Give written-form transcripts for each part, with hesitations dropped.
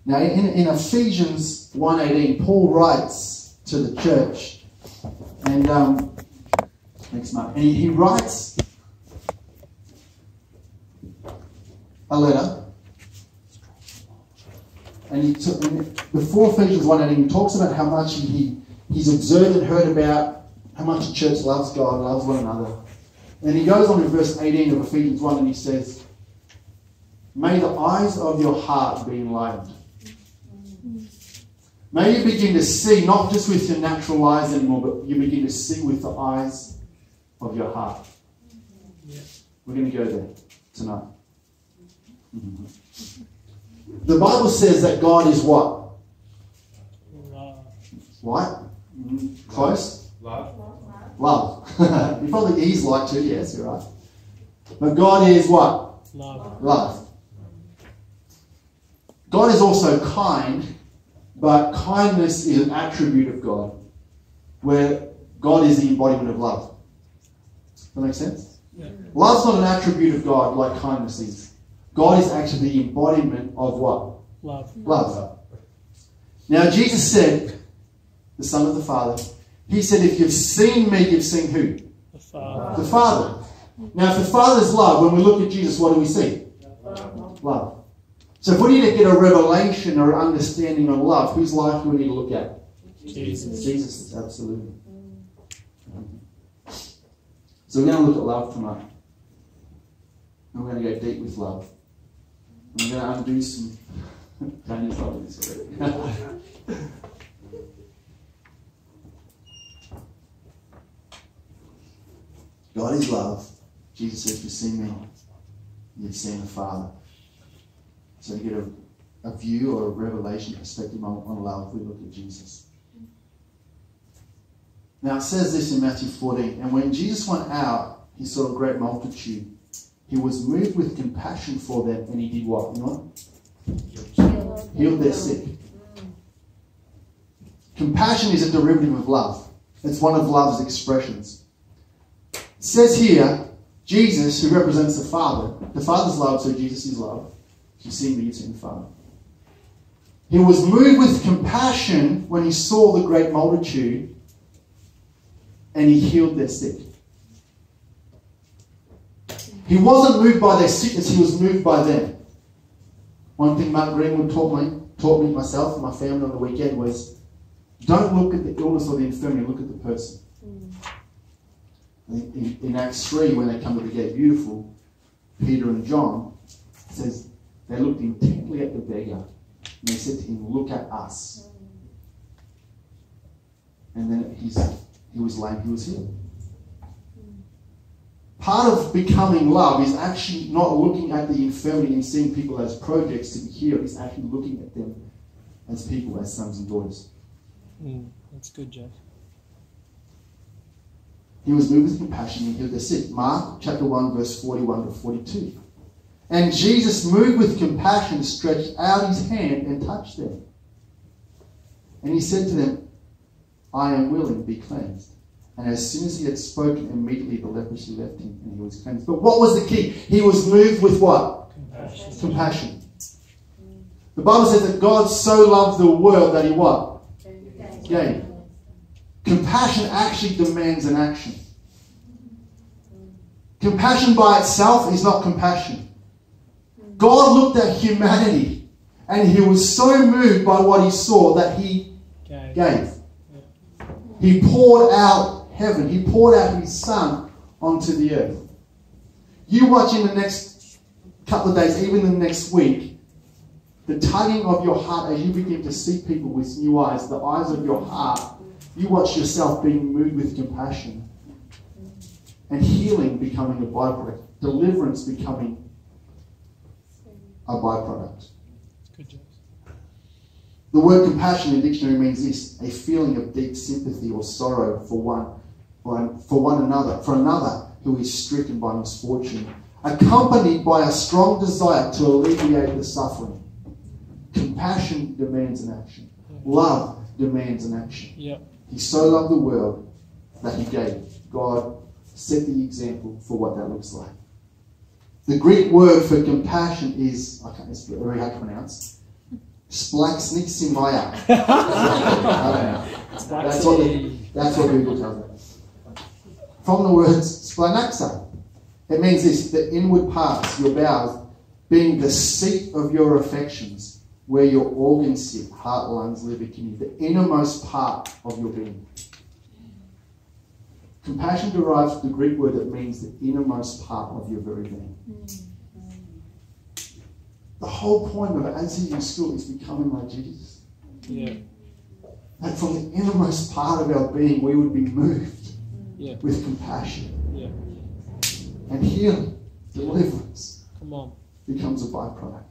Now, in Ephesians 1:18, Paul writes to the church, and thanks, Mark. And he writes a letter, and before Ephesians 1:18, he talks about how much he's observed and heard about how much the church loves God, loves one another. And he goes on in verse 18 of Ephesians 1, and he says, "May the eyes of your heart be enlightened." May you begin to see, not just with your natural eyes anymore, but you begin to see with the eyes of your heart. Yeah. We're going to go there tonight. Mm-hmm. The Bible says that God is what? Love. What? Close? Love. Love. You probably he's like too, yes, you're right. But God is what? Love. Love. God is also kind, but kindness is an attribute of God, where God is the embodiment of love. Does that make sense? Yeah. Love's not an attribute of God like kindness is. God is actually the embodiment of what? Love. Love. Now Jesus said, the Son of the Father, he said, if you've seen me, you've seen who? The Father. The Father. Now if the Father's love, when we look at Jesus, what do we see? Love. So if we need to get a revelation or understanding on love, whose life do we need to look at? Jesus. Jesus, absolutely. So we're going to look at love tonight. And we're going to go deep with love. And we're going to undo some... Daniel's loving this already. God is love. Jesus says, you've seen me, you've seen the Father. So to get a view or a revelation perspective on love, we look at Jesus. Now it says this in Matthew 14, and when Jesus went out, he saw a great multitude. He was moved with compassion for them, and he did what? You know? Healed their sick. Compassion is a derivative of love. It's one of love's expressions. It says here, Jesus, who represents the Father's love, so Jesus is love. You see me, you've seen the Father. He was moved with compassion when he saw the great multitude, and he healed their sick. He wasn't moved by their sickness, he was moved by them. One thing Mark Greenwood taught me myself and my family on the weekend was, don't look at the illness or the infirmity, look at the person. In Acts 3, when they come to the gate beautiful, Peter and John, it says, they looked intently at the beggar and they said to him, look at us. And then he was lame, he was healed. Part of becoming love is actually not looking at the infirmity and seeing people as projects to be healed. It's actually looking at them as people, as sons and daughters. That's good, Jeff. He was moved with compassion and healed the sick. Mark chapter 1, verse 41 to 42. And Jesus, moved with compassion, stretched out his hand and touched them. And he said to them, I am willing, be cleansed. And as soon as he had spoken, immediately the leprosy left him and he was cleansed. But what was the key? He was moved with what? Compassion. The Bible says that God so loved the world that he what? Gave. Compassion actually demands an action. Compassion by itself is not compassion. God looked at humanity and he was so moved by what he saw that he gave. He poured out heaven. He poured out his Son onto the earth. You watch in the next couple of days, even the next week, the tugging of your heart as you begin to see people with new eyes, the eyes of your heart, you watch yourself being moved with compassion and healing becoming a byproduct, deliverance becoming a byproduct. The word compassion in the dictionary means this: a feeling of deep sympathy or sorrow for another who is stricken by misfortune, accompanied by a strong desire to alleviate the suffering. Compassion demands an action. Love demands an action. Yep. He so loved the world that he gave. God set the example for what that looks like. The Greek word for compassion is, it's very hard to pronounce, Splaxniximaya. That's what Google tells us. From the words splanaxa. It means this, the inward parts, your bowels, being the seat of your affections, where your organs sit, heart, lungs, liver, kidney, the innermost part of your being. Compassion derives from the Greek word that means the innermost part of your very being. The whole point of Ascension School is becoming like Jesus. Yeah. That from the innermost part of our being, we would be moved with compassion. Yeah. And healing, deliverance, Come on. becomes a byproduct.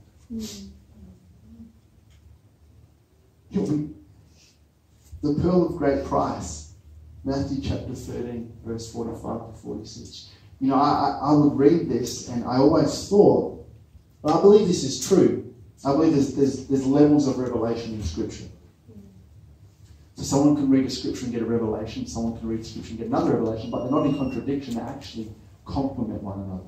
The pearl of great price, Matthew chapter 13, verse 45 to 46. You know, I would read this and I always thought, but I believe this is true. I believe there's levels of revelation in Scripture. So someone can read a Scripture and get a revelation, someone can read Scripture and get another revelation, but they're not in contradiction, they actually complement one another.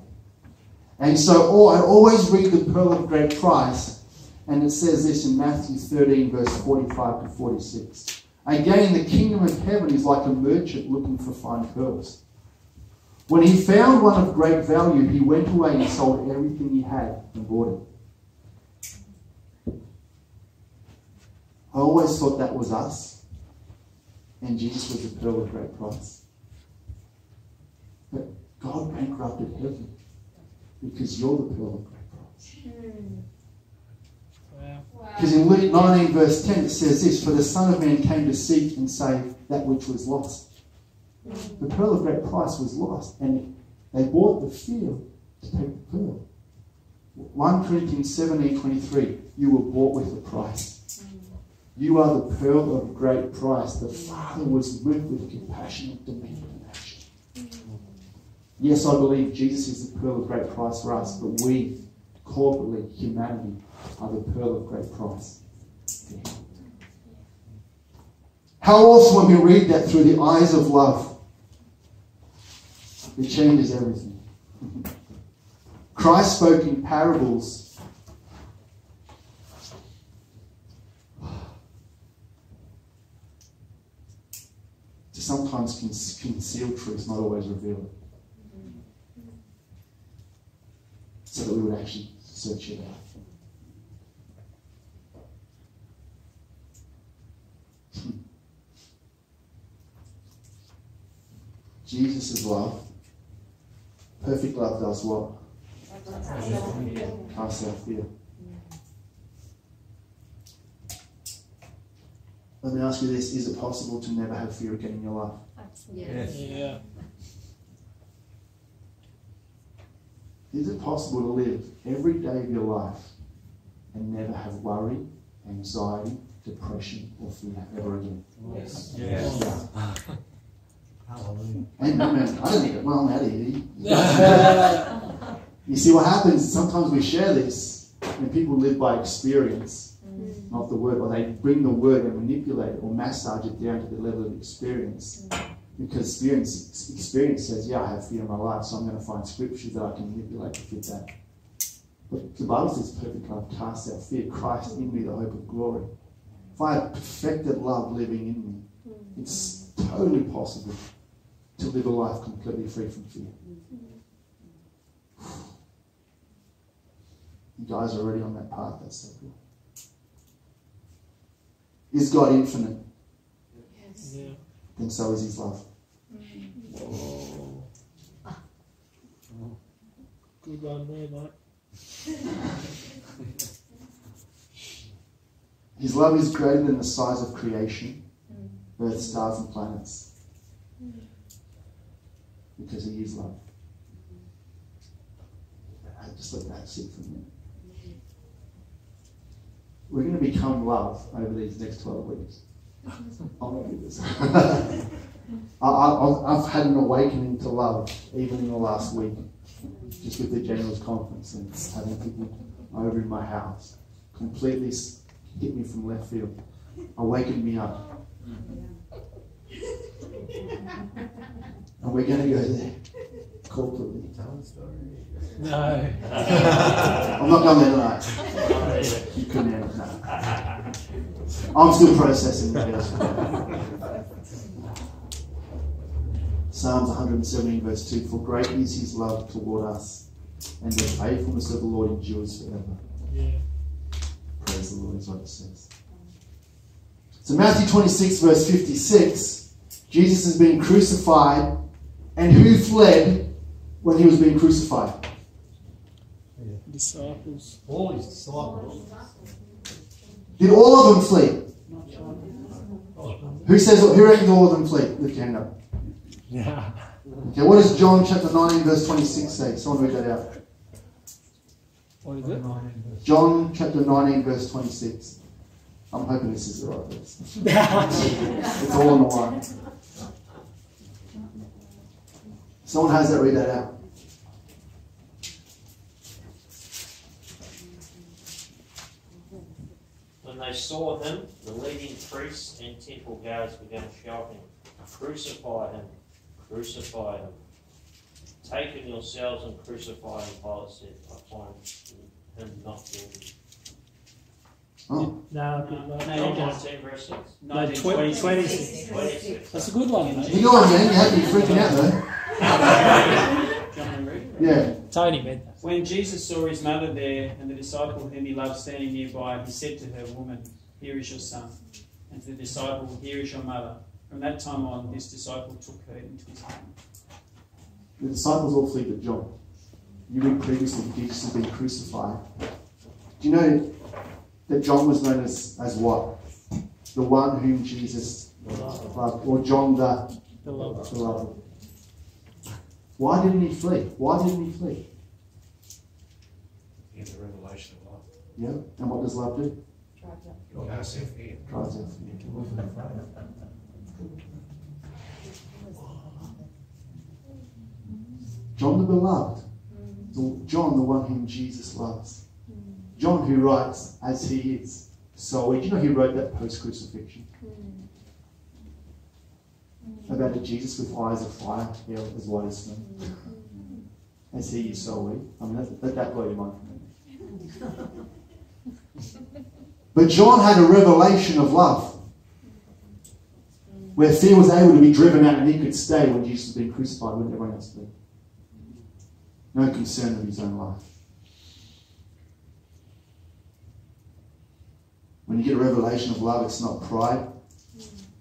And so I always read the pearl of great price, and it says this in Matthew 13, verse 45 to 46. Again, the kingdom of heaven is like a merchant looking for fine pearls. When he found one of great value, he went away and sold everything he had and bought it. I always thought that was us, and Jesus was the pearl of great price. But God bankrupted heaven because you're the pearl of great price. Because in Luke 19 verse 10 it says this, for the Son of Man came to seek and save that which was lost. The pearl of great price was lost, and they bought the field to take the pearl. 1 Corinthians 17:23, you were bought with a price. You are the pearl of great price. The Father was moved with compassionate demand and action. Yes, I believe Jesus is the pearl of great price for us, but we, corporately, humanity, are the pearl of great price to Him. How awesome when we read that through the eyes of love. It changes everything. Christ spoke in parables to sometimes conceal truth, not always reveal it. So that we would actually search it out. Jesus' love, perfect love does what? Casts out fear. Let me ask you this, is it possible to never have fear again in your life? Yes. Yeah. Is it possible to live every day of your life and never have worry, anxiety, depression, or fear ever again? Yes. Yes. Yeah. Hallelujah. Amen. I don't need it. Well, I'm out of here. You see what happens? Sometimes we share this and people live by experience, not the word, or they bring the word and manipulate it or massage it down to the level of experience. Because experience says, yeah, I have fear in my life, so I'm going to find scriptures that I can manipulate to fit that. But the Bible says perfect love casts out fear. Christ in me, the hope of glory. If I have perfected love living in me, it's totally possible to live a life completely free from fear. You guys are already on that path. That's so cool. Is God infinite? Yes. Yeah. Then so is His love. Whoa. Good one there, mate. His love is greater than the size of creation, earth, stars and planets. Because He is love. Just let that sit for a minute. We're going to become love over these next 12 weeks. I'll do this. I've had an awakening to love even in the last week, just with the General's Conference and having people over in my house. Completely hit me from left field. Awakened me up. And we're going to go there corporately. Tell the story. No. I'm not going there tonight. You couldn't handle that. I'm still processing that. Psalms 117 verse 2. For great is his love toward us, and the faithfulness of the Lord endures forever. Yeah. Praise the Lord is what it says. So Matthew 26 verse 56. Jesus is being crucified, and who fled when he was being crucified? Disciples. All his disciples. Did all of them flee? Who reckons all of them flee? Lift your hand up. Yeah. Okay, what does John chapter 19 verse 26 say? Someone read that out. What is it? John chapter 19 verse 26. I'm hoping this is the right verse. It's all in the one. Someone has that, read that out. When they saw him, the leading priests and temple guards began shouting, "Crucify him! Crucify him! Take him yourselves and crucify him," Pilate said. "I find him not guilty." Oh. No, John 19 verse 6. No, 26. 26. That's a good one, mate. You go on, man. You had me freaking out though. Yeah. Tony meant that. When Jesus saw his mother there and the disciple whom he loved standing nearby, he said to her, "Woman, here is your son." And to the disciple, "Here is your mother." From that time on, this disciple took her into his home. The disciples all flee but John. You read previously Jesus has been crucified. Do you know that John was known as what? The one whom Jesus loved. Or John the beloved. Why didn't he flee? Why didn't he flee? He had the revelation of love. Yeah. And what does love do? God has it here. Drives out fear. He wasn't afraid. John the beloved. John the one whom Jesus loves. John who writes as he is. So, do you know he wrote that post-crucifixion? About a Jesus with eyes of fire, hair as white as snow. As he is, so are we. I mean, let that blow your mind for a minute. But John had a revelation of love. Where fear was able to be driven out and he could stay when Jesus was being crucified when everyone else did. No concern of his own life. When you get a revelation of love, it's not pride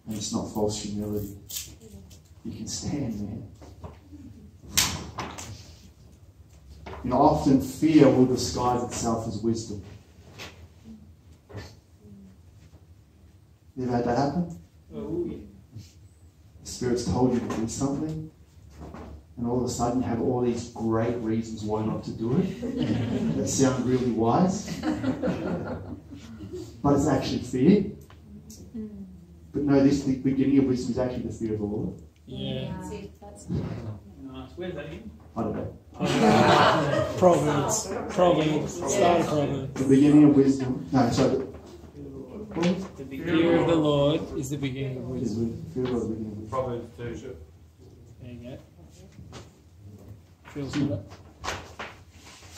and it's not false humility. You can stand, man. You know, often fear will disguise itself as wisdom. You ever had that happen? Oh, yeah. The Spirit's told you to do something, and all of a sudden you have all these great reasons why not to do it that sound really wise, but it's actually fear. But no, the beginning of wisdom is actually the fear of the Lord. Yeah. That's it. That's it. Nice. Where's that again? I don't know. Proverbs. Start of Proverbs. The beginning of wisdom. No, sorry. The fear of the Lord is the beginning of wisdom. Fear of the beginning of wisdom. Proverbs 2. There you go. Feels good.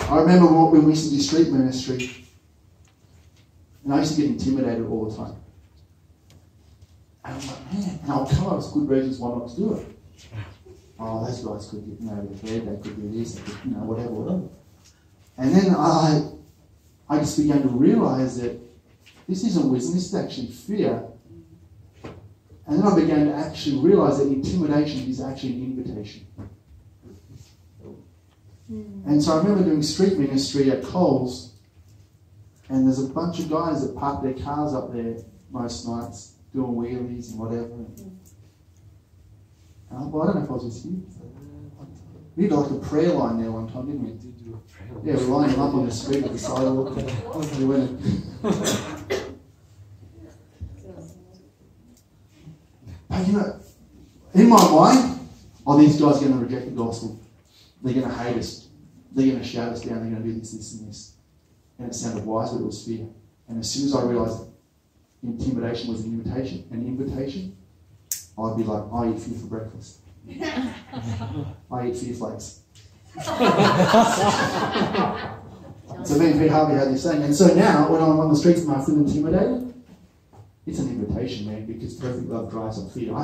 I remember when we used to do street ministry, and I used to get intimidated all the time. And I'm like, man, and I'll come up with good reasons why not to do it. Oh, those guys could get over the head, they could do this, they could, whatever. And then I just began to realise that this isn't wisdom, this is actually fear. And then I began to actually realise that intimidation is actually an invitation. And so I remember doing street ministry at Coles, and there's a bunch of guys that park their cars up there most nights, doing wheelies and whatever. And I don't know if I was with you. We did like a prayer line there one time, didn't we? Yeah, we lined them up on the street at the sidewalk. We went. But you know, in my mind, these guys are going to reject the gospel. They're going to hate us. They're going to shout us down. They're going to do this, this, and this. And it sounded wise, but it was fear. And as soon as I realised intimidation was an invitation, I'd be like, I eat fear for breakfast. I eat fear flakes. So very hardly how they're saying. And so now, when I'm on the streets and I feel intimidated, it's an invitation, man, because perfect love drives up fear.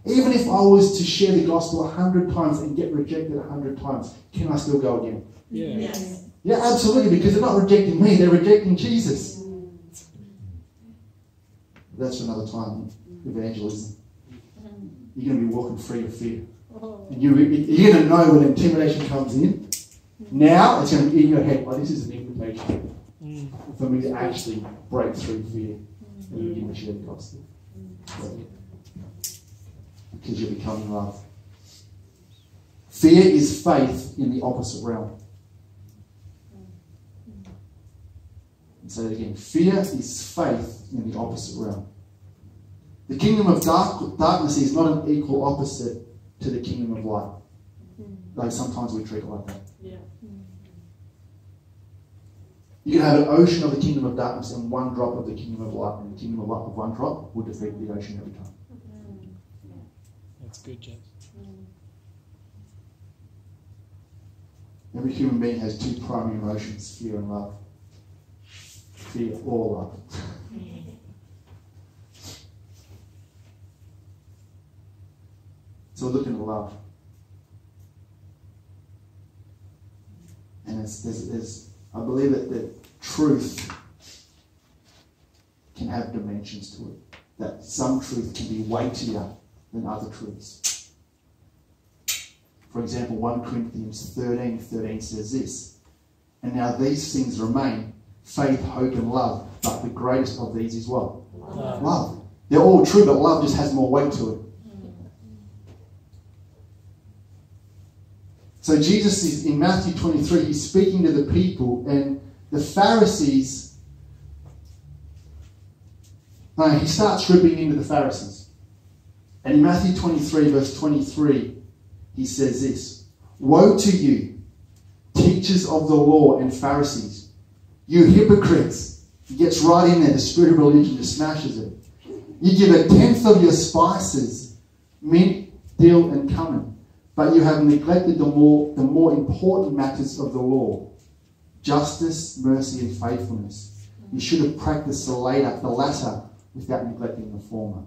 Even if I was to share the gospel 100 times and get rejected 100 times, can I still go again? Yes. Yeah, absolutely, because they're not rejecting me, they're rejecting Jesus. That's for another time, evangelism. You're going to be walking free of fear. And you're going to know when intimidation comes in. Now, it's going to be in your head, oh, this is an invitation for me to actually break through fear and begin to share the gospel. Because you're becoming love. Fear is faith in the opposite realm. And say it again. Fear is faith in the opposite realm. The kingdom of darkness is not an equal opposite to the kingdom of light. Like sometimes we treat it like that. Yeah. You can have an ocean of the kingdom of darkness and one drop of the kingdom of light, and the kingdom of light of one drop will defeat the ocean every time. That's good, James. Every human being has two primary emotions, fear and love. Fear or love. So we're looking at love. And I believe that truth can have dimensions to it. That some truth can be weightier than other truths. For example, 1 Corinthians 13:13 says this, and now these things remain, faith, hope and love, but the greatest of these is what? Love. They're all true, but love just has more weight to it. So Jesus is in Matthew 23, he's speaking to the people, and the Pharisees, he starts ripping into the Pharisees. And in Matthew 23, verse 23, he says this, woe to you, teachers of the law and Pharisees, you hypocrites. He gets right in there, the spirit of religion just smashes it. You give 1/10 of your spices, mint, dill and cumin, but you have neglected the more important matters of the law, justice, mercy and faithfulness. You should have practiced the latter without neglecting the former.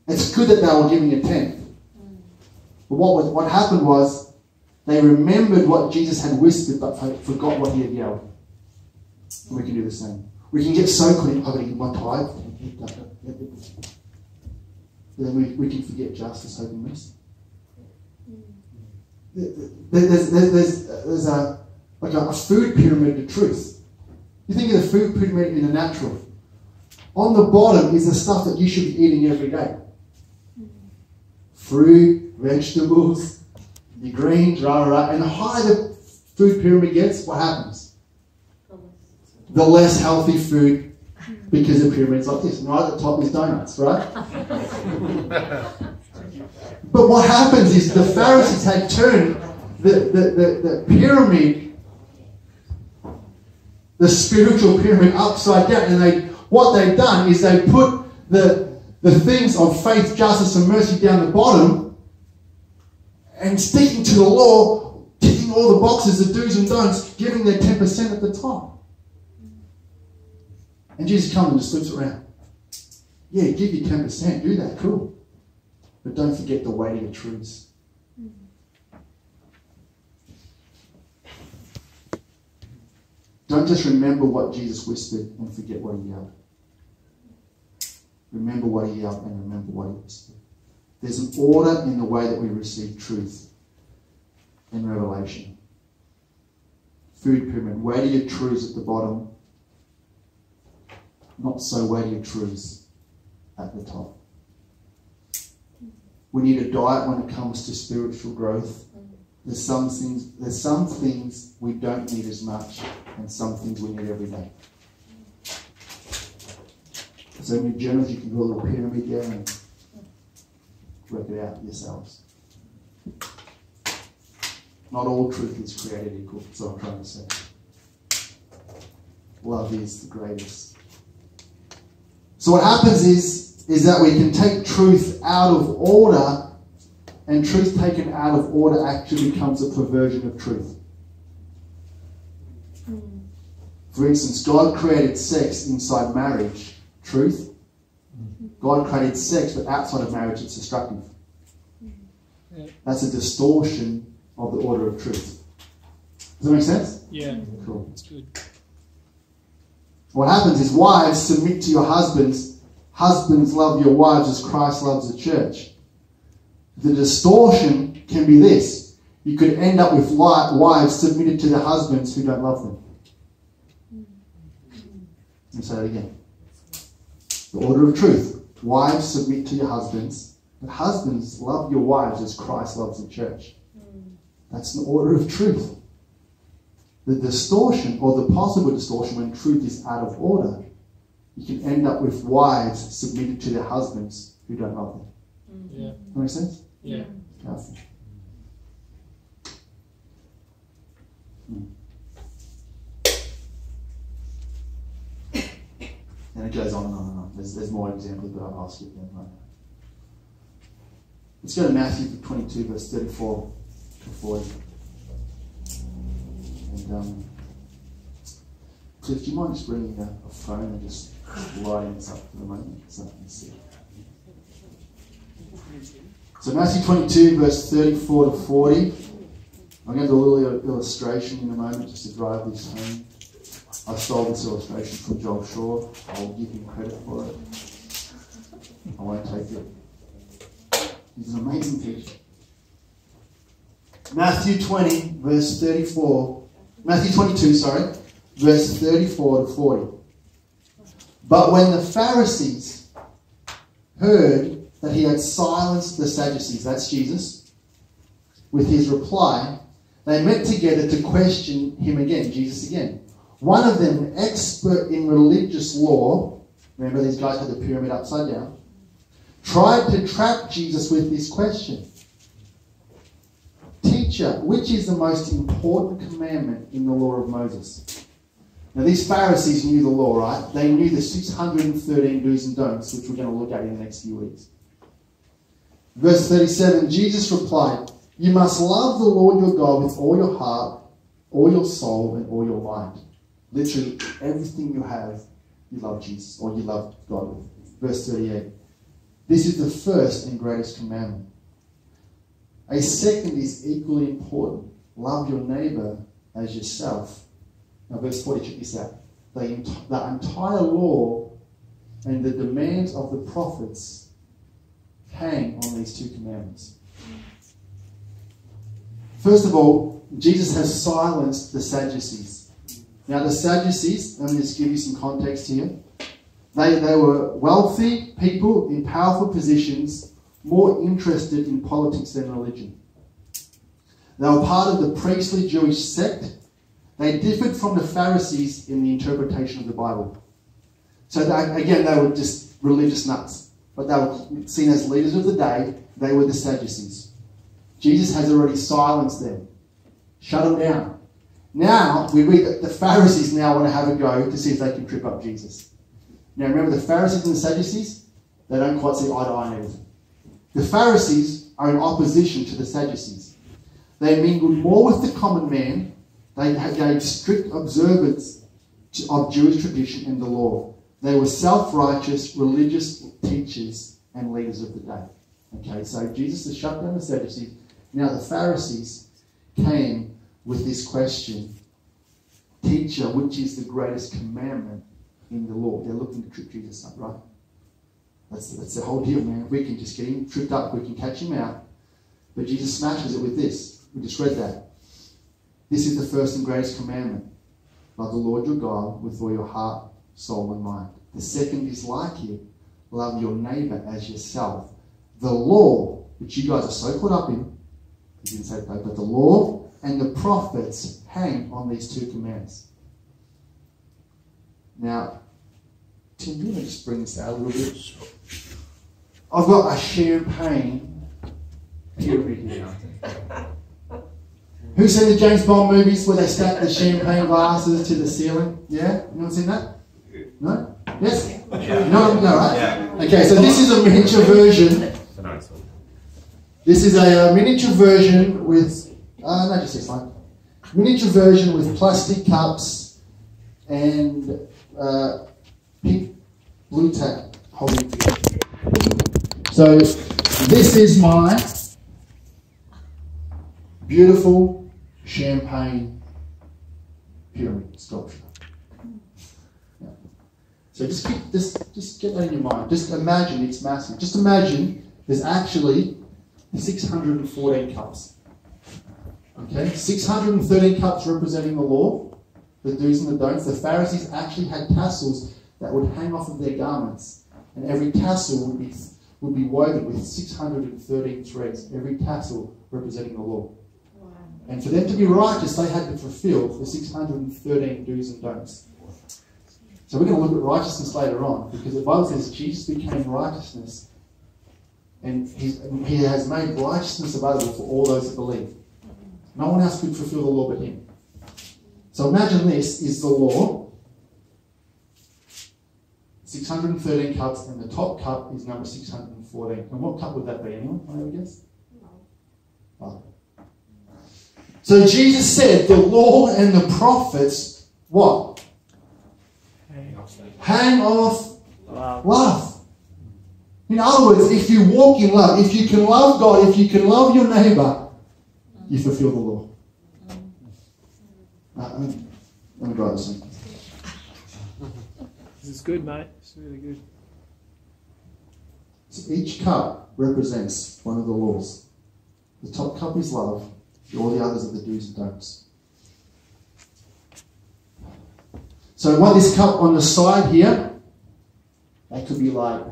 It's good that they were giving 1/10. But what happened was they remembered what Jesus had whispered but forgot what he had yelled. And we can do the same. We can get so caught in, I'm going to give my tithe. Then we can forget justice, hope and mercy. There's a food pyramid to truth. You think of the food pyramid in the natural. On the bottom is the stuff that you should be eating every day. Fruit, vegetables, your greens, and the higher the food pyramid gets, what happens? The less healthy food, because the pyramid's like this. And right at the top is donuts, right? But what happens is the Pharisees had turned the pyramid, the spiritual pyramid, upside down, and what they've done is they put the things of faith, justice and mercy down the bottom, and sticking to the law, ticking all the boxes, the do's and don'ts, giving their 10% at the top. And Jesus comes and just flips around. Yeah, give you 10%, do that, cool. But don't forget the weightier truths. Don't just remember what Jesus whispered and forget what he yelled. Remember what he yelled and remember what he whispered. There's an order in the way that we receive truth in Revelation. Food pyramid, weightier truths at the bottom, not so weightier truths at the top. We need a diet when it comes to spiritual growth. There's some things we don't need as much, and some things we need every day. So in your journals, you can do a little pyramid there and work it out yourselves. Not all truth is created equal, that's what I'm trying to say. Love is the greatest. So what happens is, is that we can take truth out of order, and truth taken out of order actually becomes a perversion of truth. For instance, God created sex inside marriage, truth. God created sex, but outside of marriage it's destructive. That's a distortion of the order of truth. Does that make sense? Yeah. Cool. That's good. What happens is, wives, submit to your husbands. Husbands, love your wives as Christ loves the church. The distortion can be this. You could end up with wives submitted to their husbands who don't love them. Let me say that again. The order of truth. Wives, submit to your husbands. But husbands, love your wives as Christ loves the church. That's the order of truth. The distortion, or the possible distortion, when truth is out of order, you can end up with wives submitted to their husbands who don't love them. Yeah. That makes sense? Yeah. Powerful. And it goes on and on and on. There's more examples, but I'll skip them right now. Let's go to Matthew 22, verse 34 to 40. And Cliff, do you mind just bringing a phone and just lighting this up for the moment so I can see? So Matthew 22, verse 34 to 40. I'm going to do a little illustration in a moment just to drive this home. I stole this illustration from Joel Shaw. I'll give him credit for it. I won't take it. He's an amazing teacher. Matthew 22, verse 34 to 40. But when the Pharisees heard that he had silenced the Sadducees, that's Jesus, with his reply, they met together to question him again, Jesus again. One of them, an expert in religious law, remember these guys had the pyramid upside down, tried to trap Jesus with this question. Teacher, which is the most important commandment in the law of Moses? Now these Pharisees knew the law, right? They knew the 613 do's and don'ts, which we're going to look at in the next few weeks. Verse 37, Jesus replied, you must love the Lord your God with all your heart, all your soul, and all your mind. Literally, everything you have, you love Jesus, or you love God with. Verse 38. This is the first and greatest commandment. A second is equally important. Love your neighbor as yourself. Now, verse 40, check this out. The entire law and the demands of the prophets hang on these two commandments. First of all, Jesus has silenced the Sadducees. Now, the Sadducees, let me just give you some context here. They were wealthy people in powerful positions, more interested in politics than religion. They were part of the priestly Jewish sect. They differed from the Pharisees in the interpretation of the Bible. So they were just religious nuts. But they were seen as leaders of the day. They were the Sadducees. Jesus has already silenced them. Shut them down. Now, we read that the Pharisees now want to have a go to see if they can trip up Jesus. Now, remember the Pharisees and the Sadducees? They don't quite see eye to eye on everything. The Pharisees are in opposition to the Sadducees. They mingled more with the common man. They gave strict observance of Jewish tradition and the law. They were self-righteous, religious teachers and leaders of the day. Okay, so Jesus has shut down the Sadducees. Now the Pharisees came with this question. Teacher, which is the greatest commandment in the law? They're looking to trip Jesus up, right? That's the whole deal, man. If we can just get him tripped up, we can catch him out. But Jesus smashes it with this. We just read that. This is the first and greatest commandment. Love the Lord your God with all your heart, soul, and mind. The second is like it. Love your neighbor as yourself. The law, which you guys are so caught up in, he didn't say that, but the law and the prophets hang on these two commands. Now, Tim, do you want to just bring this out a little bit? I've got a champagne pyramid here. Who's seen the James Bond movies where they stack the champagne glasses to the ceiling? Yeah? Anyone seen that? No? Yes? No, right? Okay, so this is a miniature version. This is a miniature version with, no, just this one. Miniature version with plastic cups and pink blue tack holding together. So this is my beautiful champagne pyramid sculpture. Yeah. So just get that in your mind. Just imagine it's massive. Just imagine there's actually 614 cups. Okay, 613 cups representing the law, the do's and the don'ts. The Pharisees actually had tassels that would hang off of their garments, and every tassel would be woven with 613 threads. Every tassel representing the law. Wow. And for them to be righteous, they had to fulfill the 613 do's and don'ts. So we're going to look at righteousness later on, because the Bible says Jesus became righteousness, and he has made righteousness available for all those that believe. No one else could fulfill the law but him. So imagine this is the law. 613 cups, and the top cup is number 614. And what cup would that be? Anyone? I have a guess? No. Oh. So Jesus said the law and the prophets, what? Hang off love. In other words, if you walk in love, if you can love God, if you can love your neighbour, you fulfill the law. Let me try this one. This is good, mate. It's really good. So each cup represents one of the laws. The top cup is love. All the others are the do's and don'ts. So what this cup on the side here, that could be like,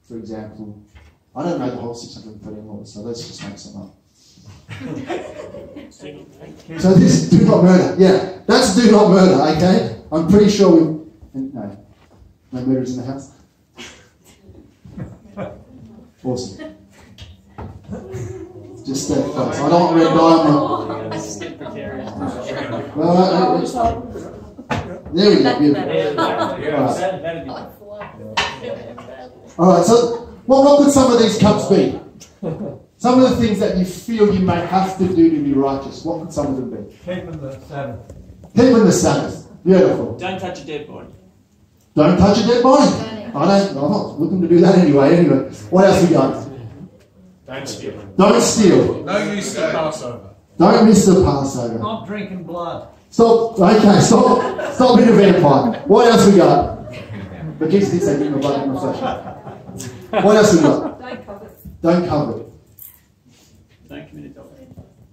for example, I don't know the whole 613 laws, so let's just make some up. So this is do not murder. Yeah, that's do not murder, okay? I'm pretty sure no murders in the house. Awesome. Just stay close. I don't want red diamond. Well, there we go. Beautiful. All right, so what could some of these cups be? Some of the things that you feel you may have to do to be righteous. What could some of them be? Keeping the Sabbath. Keeping the Sabbath. Beautiful. Don't touch a dead body. Don't touch a dead body. I'm not looking to do that anyway. What else we got? Don't steal. Don't steal. No use the Passover. Don't miss the Passover. Not drinking blood. Stop. Okay, stop being a vampire. What else we got? But Jesus did say, give me blood in my flesh. What else we got? Don't covet. Don't commit adultery.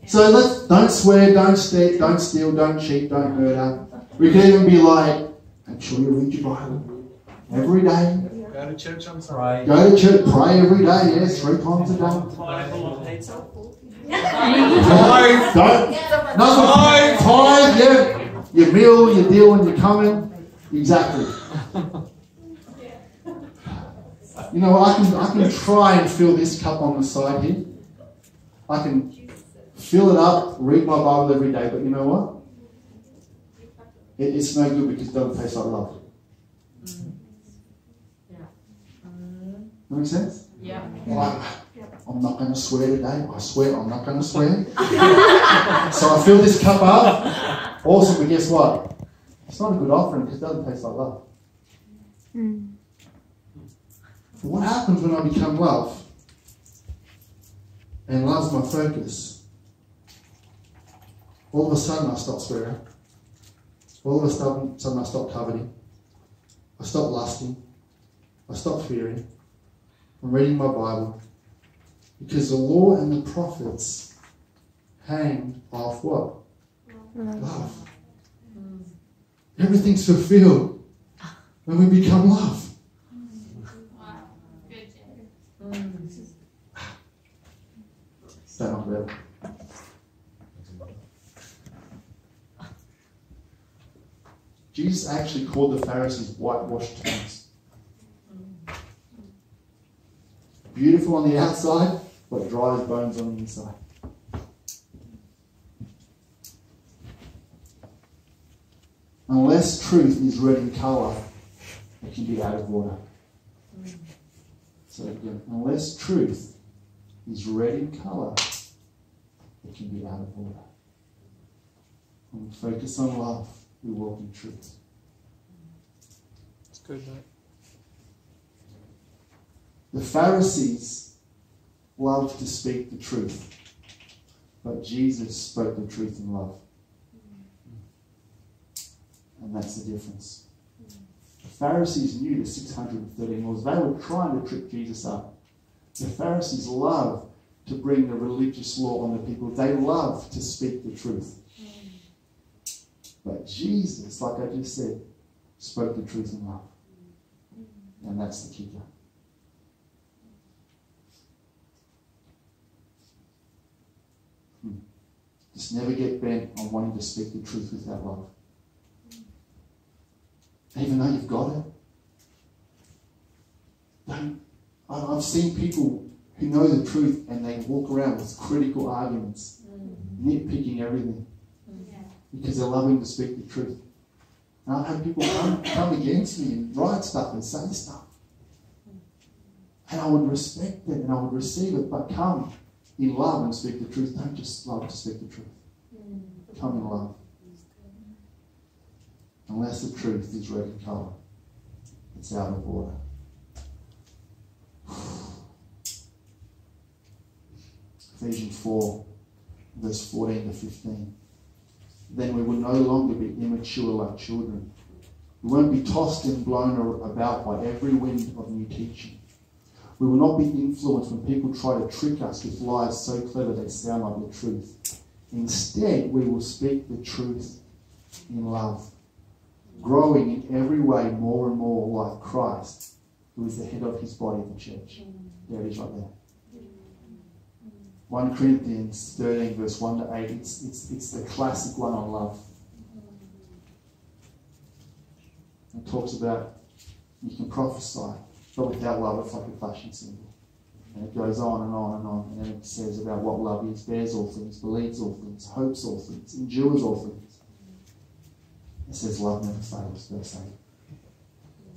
So don't swear, don't steal, don't cheat, don't murder. We can even be like, make sure you read your Bible every day. Go to church on Sunday. Go to church, pray every day, yes, 3 times a day. Pineapple on pizza. Tithe, yeah. Your meal, your deal when you're coming. Exactly. You know, I can try and fill this cup on the side here. I can fill it up, read my Bible every day, but you know what? It's no good because it doesn't taste like love. That makes sense? Yeah. I'm not going to swear today. I swear I'm not going to swear. So I fill this cup up. Awesome, but guess what? It's not a good offering because it doesn't taste like love. But what happens when I become love? And love's my focus. All of a sudden I stop swearing. All of a sudden I stop coveting. I stop lusting. I stop fearing. I'm reading my Bible. Because the law and the prophets hang off what? Love. Everything's fulfilled when we become love. Don't knock it out. Jesus actually called the Pharisees whitewashed tombs. Beautiful on the outside, but dry as bones on the inside. Unless truth is red in colour it can be out of order. So again, unless truth is red in colour, it can be out of order. When we focus on love, we walk in truth. It's good, mate. The Pharisees loved to speak the truth, but Jesus spoke the truth in love. And that's the difference. The Pharisees knew the 613 laws. They were trying to trip Jesus up. The Pharisees loved to bring the religious law on the people. They loved to speak the truth. But Jesus, like I just said, spoke the truth in love. And that's the kicker. Just never get bent on wanting to speak the truth without love. Even though you've got it. I've seen people who know the truth and they walk around with critical arguments, nitpicking everything, because they're loving to speak the truth. And I've had people come against me and write stuff and say stuff. And I would respect it and I would receive it, but come in love and speak the truth. Don't just love to speak the truth. Come in love. Unless the truth is red in colour, it's out of order. Ephesians 4, verse 14 to 15. Then we will no longer be immature like children. We won't be tossed and blown about by every wind of new teaching. We will not be influenced when people try to trick us with lies so clever they sound like the truth. Instead, we will speak the truth in love, growing in every way more and more like Christ, who is the head of his body, the church. There it is right there. 1 Corinthians 13, verse 1 to 8. It's the classic one on love. It talks about you can prophesy, but without love it's like a fashion symbol. And it goes on and on and on. And then it says about what love is: bears all things, believes all things, hopes all things, endures all things. It says love never fails, verse 8.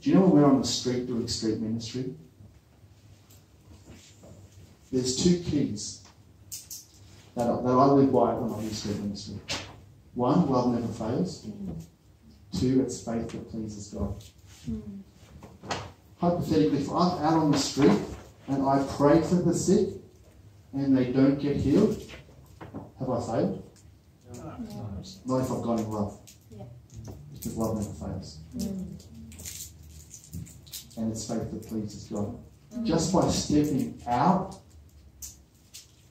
Do you know when we're on the street doing street ministry? There's two keys that I live by when I do street ministry. One, love never fails. Two, it's faith that pleases God. Hypothetically, if I'm out on the street and I pray for the sick and they don't get healed, have I failed? No. Not if I've gone in love. Because love never fails. And it's faith that pleases God. Just by stepping out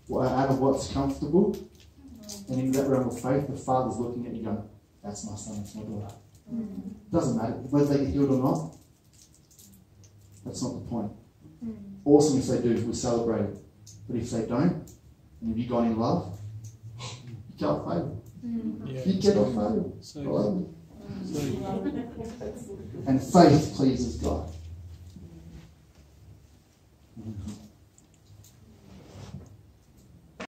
of what's comfortable and in that realm of faith, the Father's looking at you going, that's my son, that's my daughter. Doesn't matter whether they get healed or not. That's not the point. Awesome if they do, we celebrate it. But if they don't, and if you've gone in love, you can't fail. You cannot fail. And faith pleases God.